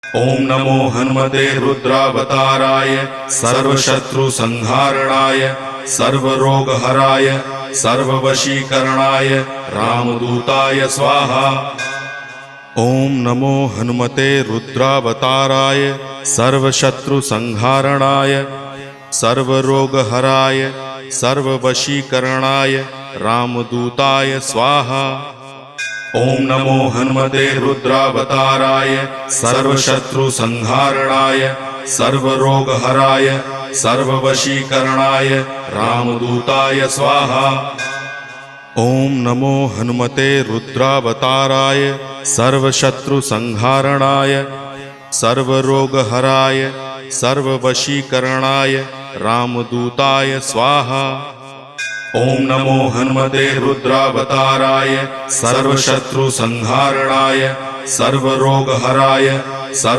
ओम नमो हनुमते रुद्रावताराय सर्वशत्रुसंहारणाय सर्वरोगहराय सर्ववशीकरणाय रामदूताय स्वाहा। ओम नमो हनुमते रुद्रावताराय सर्वशत्रुसंहारणाय सर्वरोगहराय सर्ववशीकरणाय रामदूताय स्वाहा। ओम नमो हनुमते रुद्रावताराय सर्वशत्रुसंहारणाय सर्वरोगहराय सर्ववशीकरणाय रामदूताय स्वाहा। ओम नमो हनुमते रुद्रावताराय सर्वशत्रुसंहारणाय सर्वरोगहराय सर्ववशीकरणाय रामदूताय स्वाहा। ओम नमो हनुमते रुद्रावताराय सर्वशत्रुसंहारणाय सर्वरोगहराय सर्व